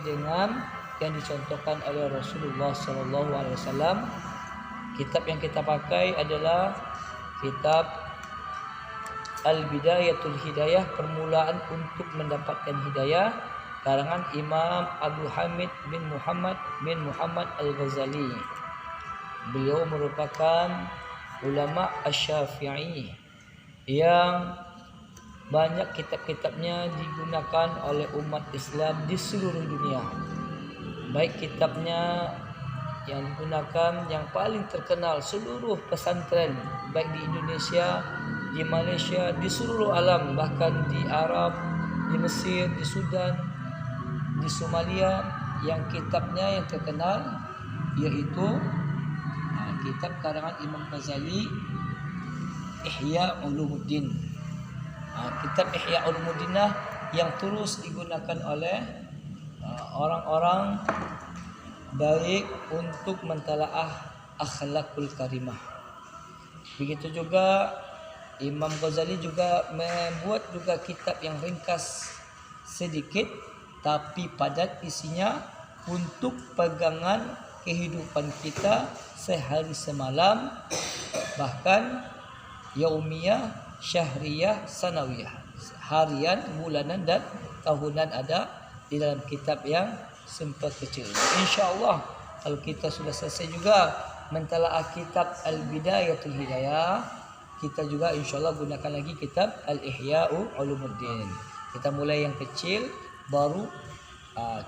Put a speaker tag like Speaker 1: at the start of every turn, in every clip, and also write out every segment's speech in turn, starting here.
Speaker 1: dengan yang dicontohkan oleh Rasulullah sallallahu alaihi wasallam. Kitab yang kita pakai adalah kitab Al-Bidayatul Hidayah, permulaan untuk mendapatkan hidayah, karangan Imam Abu Hamid bin Muhammad Al-Ghazali. Beliau merupakan ulama Asy-Syafi'i yang banyak kitab-kitabnya digunakan oleh umat Islam di seluruh dunia. Baik kitabnya yang digunakan yang paling terkenal seluruh pesantren, baik di Indonesia, di Malaysia, di seluruh alam, bahkan di Arab, di Mesir, di Sudan, di Somalia, yang kitabnya yang terkenal yaitu kitab karangan Imam Ghazali, Ihya Ulumuddin. Kitab Ihya Ulumuddin yang terus digunakan oleh orang-orang baik untuk mentalaah akhlakul karimah. Begitu juga Imam Ghazali juga membuat juga kitab yang ringkas sedikit tapi padat isinya untuk pegangan kehidupan kita sehari semalam, bahkan yaumiyah, syahriyah, sanawiyah, harian, bulanan dan tahunan ada di dalam kitab yang sempat kecil. InsyaAllah kalau kita sudah selesai juga mentalaah kitab Al-Bidayatul Hidayah, kita juga insyaAllah gunakan lagi kitab Al-Ihya'u Ulumuddin. Kita mulai yang kecil, baru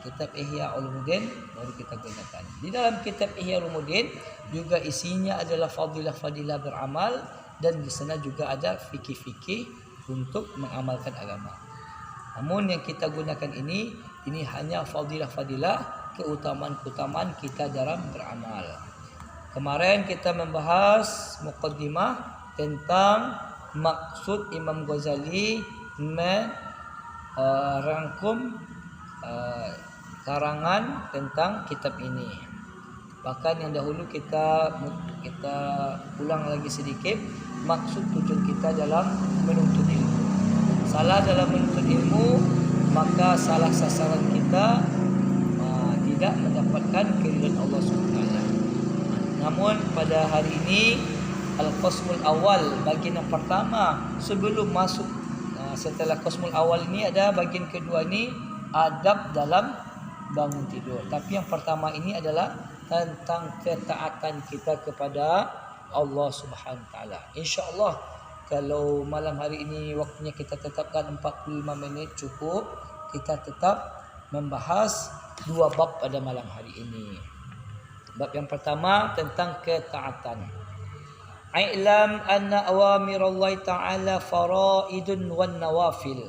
Speaker 1: kitab Ihya Ulumuddin baru kita gunakan. Di dalam kitab Ihya Ulumuddin juga isinya adalah fadilah-fadilah beramal, dan di sana juga ada fikih-fikih untuk mengamalkan agama. Namun yang kita gunakan ini hanya fadilah-fadilah, keutamaan-keutamaan kita dalam beramal. Kemarin kita membahas muqaddimah tentang maksud Imam Ghazali merangkum karangan tentang kitab ini. Bahkan yang dahulu kita ulang lagi sedikit maksud tujuan kita dalam menuntut ilmu. Salah dalam menuntut ilmu, maka salah sasaran kita tidak mendapatkan keridhaan Allah SWT. Namun pada hari ini al-qasmul awal, bagian yang pertama sebelum masuk, setelah qasmul awal ini ada bagian kedua ini, adab dalam bangun tidur. Tapi yang pertama ini adalah tentang ketaatan kita kepada Allah Subhanahu Wa Taala. InsyaAllah kalau malam hari ini waktunya kita tetapkan 45 minit cukup, kita tetap membahas dua bab pada malam hari ini. Bab yang pertama tentang ketaatan. I'lam anna awamirallahi ta'ala faraidun wan nawafil.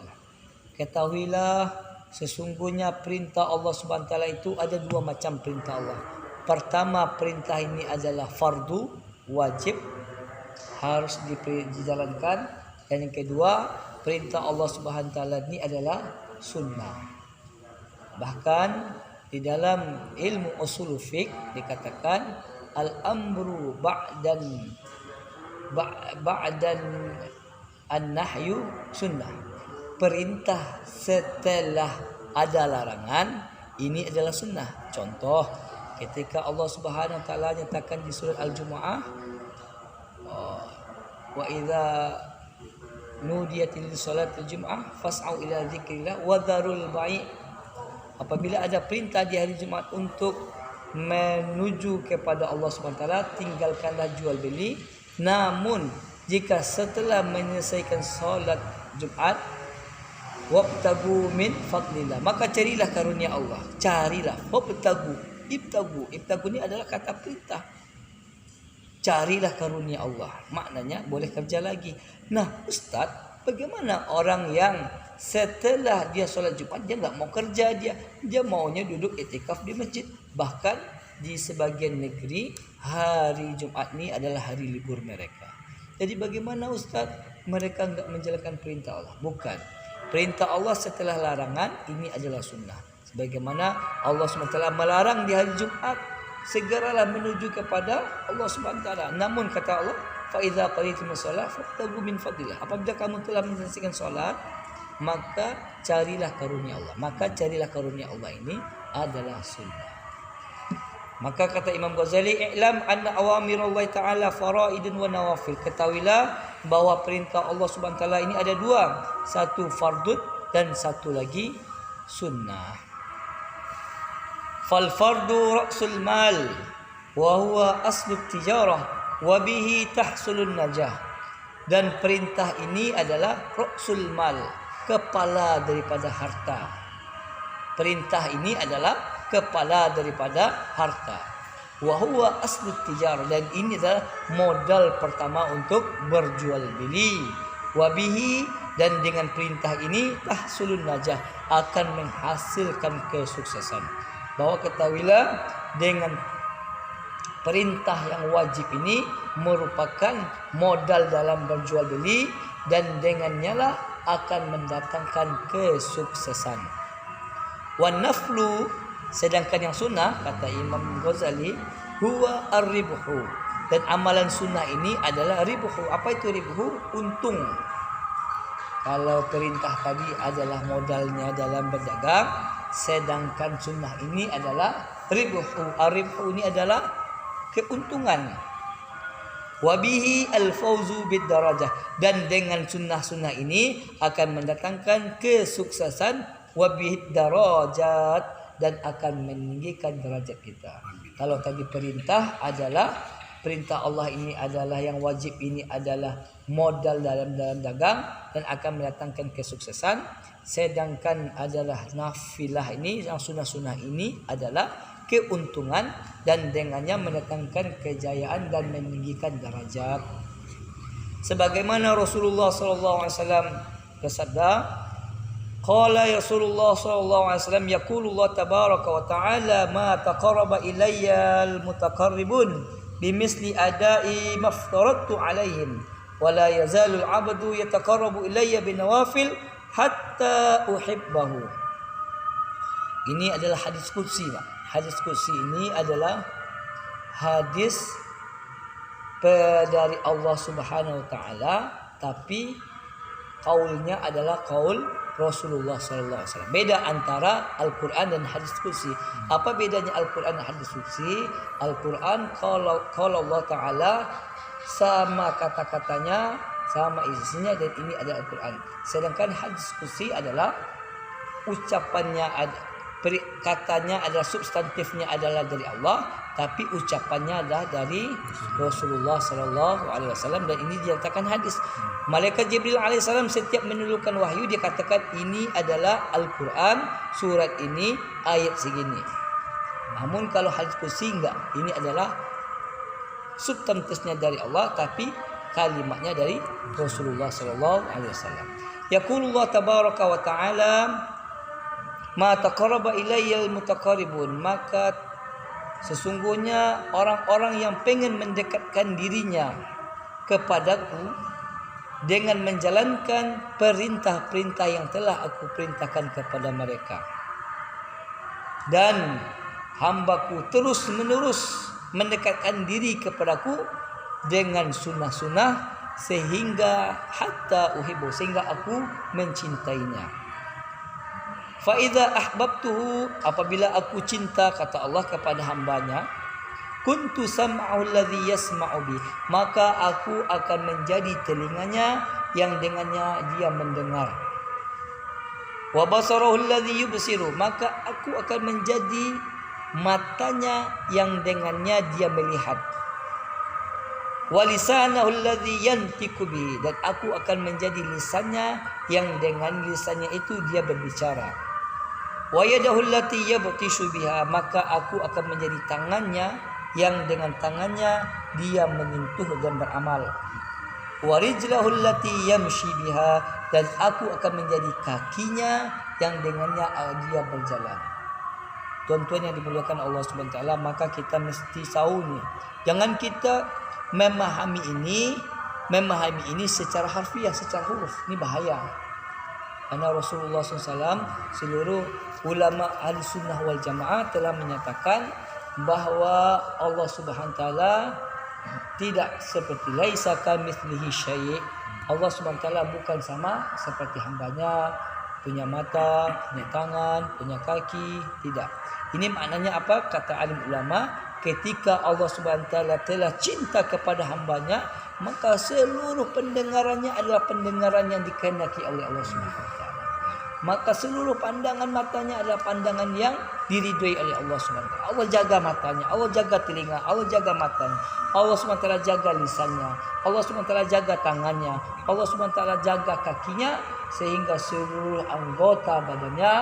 Speaker 1: Ketahuilah sesungguhnya perintah Allah Subhanahu Wa Taala itu ada dua macam perintah Allah. Pertama, perintah ini adalah fardu, wajib, harus dijalankan. Dan yang kedua, perintah Allah Subhanahu Wa Taala ini adalah sunnah. Bahkan di dalam ilmu usul fiqh dikatakan al-amru ba'dan an-nahyu sunnah. Perintah setelah ada larangan ini adalah sunnah. Contoh, ketika Allah Subhanahu Wa Taala nyatakan di surah Al-Jumu'ah, wa idza nudiyatil salatil jumu'ah fas'au ila dzikrillah wa dzarul bai'. Apabila ada perintah di hari Jumat untuk menuju kepada Allah Subhanahu Wa Taala, tinggalkanlah jual beli. Namun jika setelah menyelesaikan solat Jumat, wabtagu min fadlillah, maka carilah karunia Allah. Carilah, ibtagu ini adalah kata perintah. Carilah karunia Allah, maknanya boleh kerja lagi. Nah Ustaz, bagaimana orang yang setelah dia solat Jumat dia nggak mau kerja, dia maunya duduk itikaf di masjid. Bahkan di sebagian negeri hari Jumat ini adalah hari libur mereka. Jadi bagaimana Ustaz mereka nggak menjalankan perintah Allah? Bukan. Perintah Allah setelah larangan ini adalah sunnah. Sebagaimana Allah SWT melarang di hari Jumat, segeralah menuju kepada Allah SWT. Namun kata Allah, فَإِذَا قَضَيْتُمُ الصَّلَاةَ فَابْتَغُوا مِنْ فَضْلِهِ. Apabila kamu telah menyelesaikan solat, maka carilah karunia Allah. Maka carilah karunia Allah ini adalah sunnah. Maka kata Imam Ghazali, i'lam anna awamirallahi ta'ala faraidun wa nawafil. Ketahuilah bahawa perintah Allah Subhanahu wa taala ini ada dua, satu fardud dan satu lagi sunnah. Fal fardu ra'sul mal wa huwa aslu tijarah wa bihi tahsulun najah. Dan perintah ini adalah ra'sul mal, kepala daripada harta. Perintah ini adalah kepala daripada harta. Wa huwa aslu tijarah, dan ini adalah modal pertama untuk berjual beli. Wa bihi, dan dengan perintah ini tahsulun najah, akan menghasilkan kesuksesan. Bahwa ketahuilah dengan perintah yang wajib ini merupakan modal dalam berjual beli, dan dengannya lah akan mendatangkan kesuksesan. Wan naflu, sedangkan yang sunnah kata Imam Ghazali, huwa ar-ribhu, dan amalan sunnah ini adalah ribhu. Apa itu ribhu? Untung. Kalau perintah tadi adalah modalnya dalam berdagang, sedangkan sunnah ini adalah ribhu. Ar-ribhu ini adalah keuntungan. Wabihi al-fawzu bid darajah, dan dengan sunnah-sunnah ini akan mendatangkan kesuksesan. Wabih darajat, dan akan meninggikan derajat kita. Kalau tadi perintah Allah ini adalah yang wajib, ini adalah modal dalam dagang dan akan mendatangkan kesuksesan. Sedangkan adalah nafilah ini, yang sunnah-sunnah ini adalah keuntungan, dan dengannya mendatangkan kejayaan dan meninggikan derajat. Sebagaimana Rasulullah SAW bersabda, qala Rasulullah SAW, yaqulullah tabaraka wa ta'ala, ma taqarraba ilayya al-mutaqarribun bimisli adai maftaradtu alaihim, wa la yazalu al-'abdu yataqarrabu ilayya binawafil hatta uhibbahu. Ini adalah hadis qudsi, Pak. Hadis qudsi ini adalah hadis dari Allah Subhanahu wa taala, tapi kaulnya adalah kaul Rasulullah SAW. Beda antara Al-Quran dan hadis qudsi. Apa bedanya Al-Quran dan hadis qudsi? Al-Quran kalau Allah Ta'ala sama kata-katanya, sama isinya, dan ini adalah Al-Quran. Sedangkan hadis qudsi adalah ucapannya, katanya adalah, substantifnya adalah dari Allah, tapi ucapannya adalah dari Rasulullah SAW, dan ini dinyatakan hadis. Malaikat Jibril alaihissalam setiap menurunkan wahyu, dia katakan ini adalah Al-Quran, surat ini, ayat segini. Namun kalau hadis qudsi enggak, ini adalah substantifnya dari Allah, tapi kalimatnya dari Rasulullah SAW. Yaqulullah tabaraka wa ta'ala, ma taqarraba ilayya al-mutaqarribun, maka sesungguhnya orang-orang yang pengen mendekatkan dirinya kepadaku dengan menjalankan perintah-perintah yang telah aku perintahkan kepada mereka, dan hambaku terus menerus mendekatkan diri kepadaku dengan sunnah-sunnah, sehingga hatta uhibbu, sehingga aku mencintainya. Fa idza ahbabtuhu, apabila aku cinta, kata Allah, kepada hambanya, kuntu sam'ahu alladhi yasma'u bi, maka aku akan menjadi telinganya yang dengannya dia mendengar. Wa basarahu alladhi yubsiru, maka aku akan menjadi matanya yang dengannya dia melihat. Wa lisanahu alladhi yantiqu bi, dan aku akan menjadi lisannya yang dengan lisannya itu dia berbicara. Wa yadahu allati yabtishu biha, maka aku akan menjadi tangannya yang dengan tangannya dia menyentuh dan beramal. Wa rijlahu allati yamshi biha, dan aku akan menjadi kakinya yang dengannya dia berjalan. Tuan-tuan yang dimuliakan Allah Subhanahu wa taala, maka kita mesti tahu ni, jangan kita memahami ini secara harfiah, secara huruf. Ini bahaya. Karena Rasulullah SAW, seluruh ulama ahli sunnah wal jamaah telah menyatakan bahwa Allah Subhanahu wa taala tidak seperti laisa kamitslihi syai'. Allah Subhanahu wa taala bukan sama seperti hambanya, punya mata, punya tangan, punya kaki, tidak. Ini maknanya apa? Kata alim ulama, ketika Allah Subhanahu wa taala telah cinta kepada hambanya, maka seluruh pendengarannya adalah pendengaran yang dikehendaki oleh Allah Subhanahu wa taala. Maka seluruh pandangan matanya adalah pandangan yang diridhoi oleh Allah Subhanahu wa taala. Allah jaga matanya, Allah jaga telinga, Allah jaga matanya. Allah Subhanahu wa taala jaga lisannya, Allah Subhanahu wa taala jaga tangannya, Allah Subhanahu wa taala jaga kakinya, sehingga seluruh anggota badannya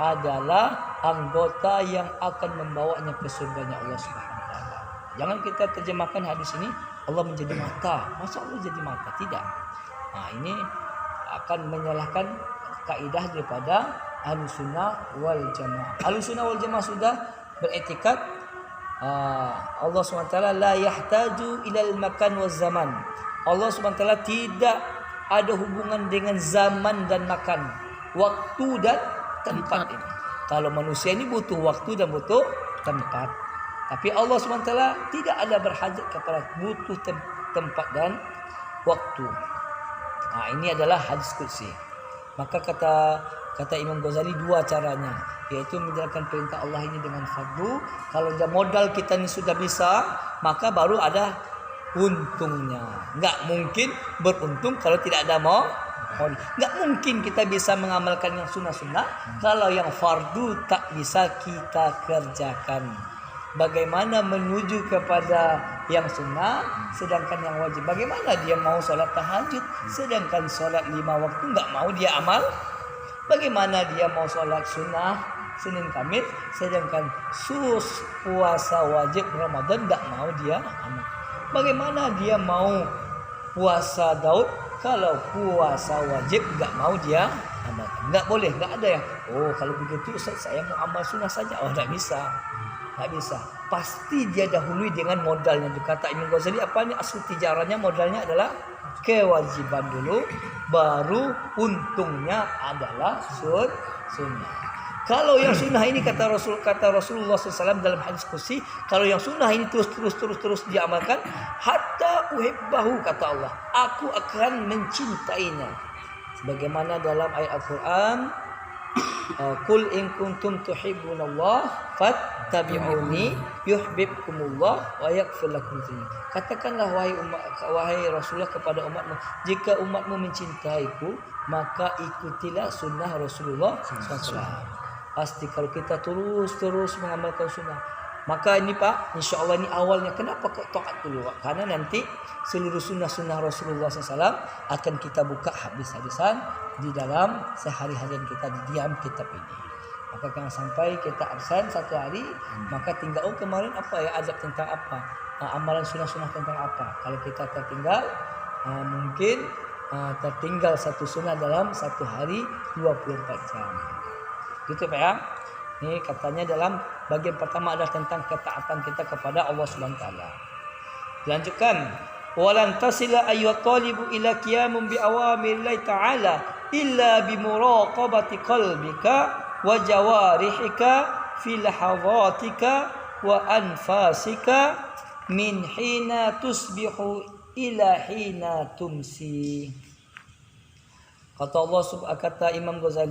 Speaker 1: adalah anggota yang akan membawanya ke surganya Allah Subhanahu wa taala. Jangan kita terjemahkan hadis ini Allah menjadi mata. Masa Allah jadi mata? Tidak. Nah, ini akan menyalahkan kaidah daripada Ahlussunnah wal Jamaah. Ahlussunnah wal Jamaah sudah beretikat Allah SWT la yahtaju ilal makan wa zaman. Allah SWT tidak ada hubungan dengan zaman dan makan, waktu dan tempat ini. Kalau manusia ini butuh waktu dan butuh tempat, tapi Allah SWT tidak ada berhajat kepada butuh tempat dan waktu. Nah, ini adalah hadis qudsi. Maka kata Imam Ghazali dua caranya, yaitu menjalankan perintah Allah ini dengan fardu. Kalau modal kita ini sudah bisa, maka baru ada untungnya. Nggak mungkin beruntung kalau tidak ada modal. Nggak mungkin kita bisa mengamalkan yang sunnah-sunnah kalau yang fardu tak bisa kita kerjakan. Bagaimana menuju kepada yang sunnah sedangkan yang wajib? Bagaimana dia mau sholat tahajud sedangkan sholat 5 waktu nggak mau dia amal? Bagaimana dia mau sholat sunnah Senin Kamis sedangkan puasa wajib Ramadan nggak mau dia amal? Bagaimana dia mau puasa Daud kalau puasa wajib nggak mau dia amal? Nggak boleh, nggak ada yang kalau begitu Ustaz saya mau amal sunnah saja. Nggak bisa. Nggak bisa. Pasti dia dahului dengan modalnya. Kata Imam Ghazali, apa ini asal tijarahnya? Modalnya adalah kewajiban dulu, baru untungnya adalah sunnah. Kalau yang sunnah ini kata Rasulullah SAW dalam hadis qudsi, kalau yang sunnah ini terus diamalkan, hatta uhibbahu, kata Allah, aku akan mencintainya. Sebagaimana dalam ayat Al-Quran, Qul in kuntum tuhibbunallah fattabi'uni yuhibbukumullah wa yaghfir lakum dzunubakum. Katakanlah wahai Rasulullah kepada umatmu, jika umatmu mencintaiku, maka ikutilah sunnah Rasulullah SAW. Pasti kalau kita terus mengamalkan sunnah, maka ini Pak, insya Allah ini awalnya. Kenapa kok taat dulu? Karena nanti seluruh sunnah Rasulullah SAW akan kita buka habis-habisan di dalam sehari-harian kita di diam kitab ini. Maka jangan sampai kita absen satu hari, maka tinggal kemarin apa ya, azab tentang apa, amalan sunnah tentang apa. Kalau kita tertinggal, mungkin tertinggal satu sunnah dalam satu hari 24 jam. Gitu Pak ya. Ini katanya dalam bagian pertama adalah tentang ketaatan kita kepada Allah Subhanahu wa taala. Dilanjutkan, walan tasila ayyat talibu ila qiyamun bi awamirillahi ta'ala illa bi muraqabati qalbika wa jawarihika fi lahadhatika wa anfasika min hina tusbihu ila hina tumsi. Kata Imam Ghazali